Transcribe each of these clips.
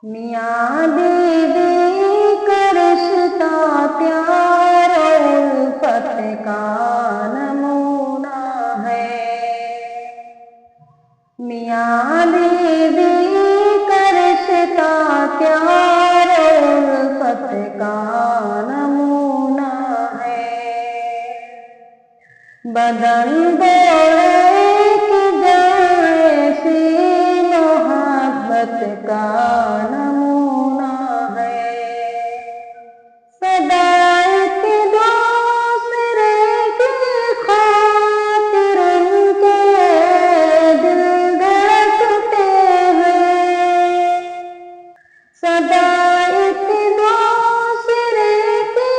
میاں بیوی کا رشتہ پیار اور الفت کا نمونہ ہے۔ میاں بیوی کا رشتہ پیار اور الفت کا نمونہ ہے۔ بدن گوڑے کی جیسی محبت کا نمونہ ہے۔ سدا ایک دوسرے کی خاطر ان کے دل دھڑکتے ہیں۔ سدا ایک دوسرے کی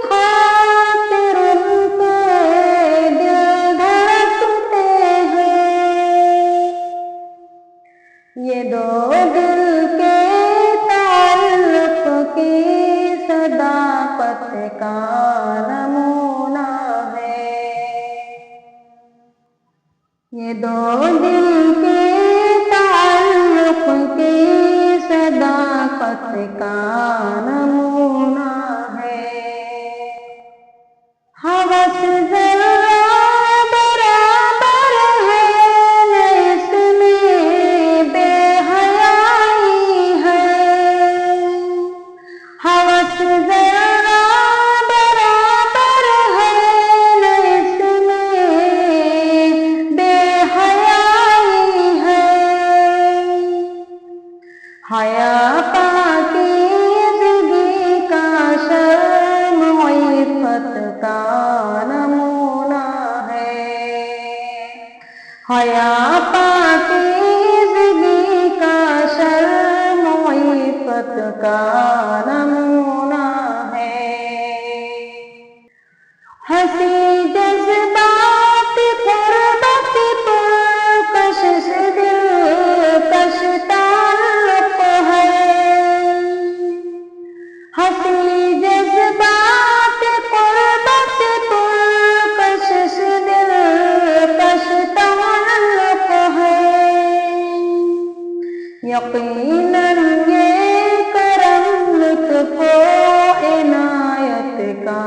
خاطر ان کے دل دھڑکتے ہیں۔ یہ دو دل کے تعلق کی صداقت کا نمونہ ہے۔ یہ دو دل کے تعلق کی صداقت کا نمونہ ہے۔ ہوس ذرہ برابر ہے نہ اس میں بے حیائی ہے۔ ہوس ذرہ برابر ہے نہ اس میں بے حیائی ہے۔ حیا پاکیزگی کا شرم و عفت کا نمونہ ہے۔ حیا پاکیزگی کا شرم و عفت کا نمونہ ہے۔ ہنسی جذبات قربت پرکشش دلکش تعلق ہے۔ ہنسی جذبات قربت پرکشش دلکش تعلق ہے۔ یقیناً یہ کرم لطف و عنایت کا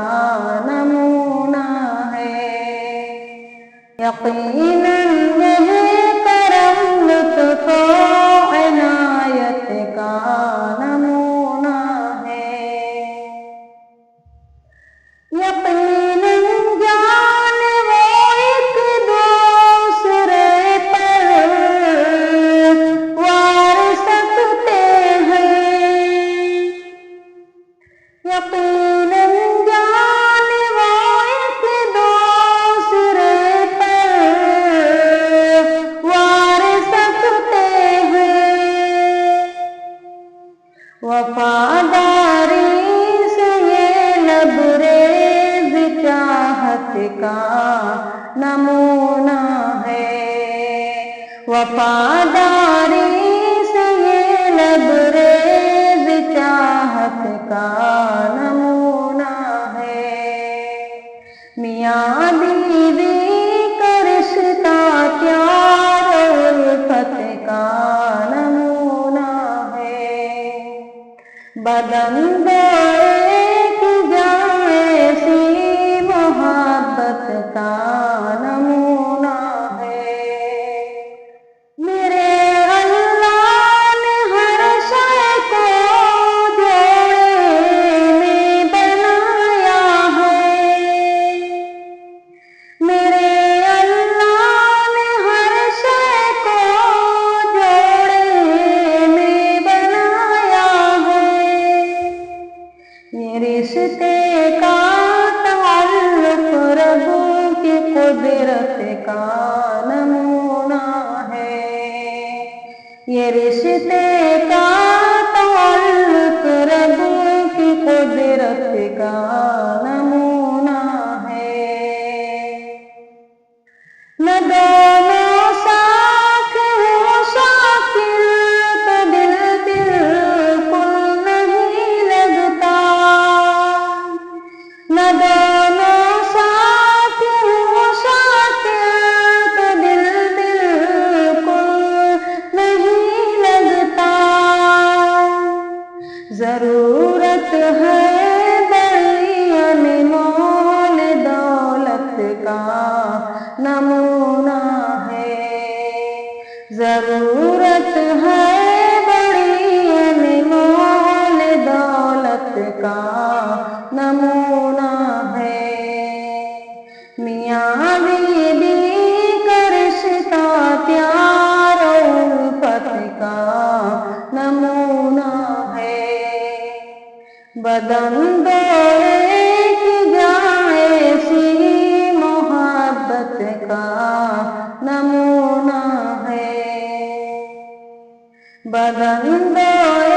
نمونہ ہے۔ یقیناً یہ کرم لطف و عنایت کا نمونہ ہے۔ یقیناً جان وہ ایک دوسرے پر وار سکتے ہیں۔ یقیناً جان وہ ایک دوسرے پر وار سکتے ہیں۔ وفاداری سے یہ لبریز چاہت کا نمونہ ہے۔ وفاداری سے یہ لبریز چاہت کا نمونہ ہے۔ میاں بیوی کا رشتہ پیار اور الفت کا نمونہ ہے۔ بدن ایک جیسی محبت کا نمونہ ہے۔ میرے اللہ نے ہر شے کو جوڑے میں بنایا ہے۔ میرے اللہ نے ہر شے کو جوڑے میں بنایا ہے۔ یہ رشتے کا تعلق رب کی ضرورت ہے بڑی انمول دولت کا نمونہ ہے، ضرورت ہے بڑی انمول دولت کا نمونہ ہے، میاں بیوی کا رشتہ پیار الفت کا نمونہ ہے، بدن دو ایک جائے سی محبت کا نمونہ ہے، بدن دو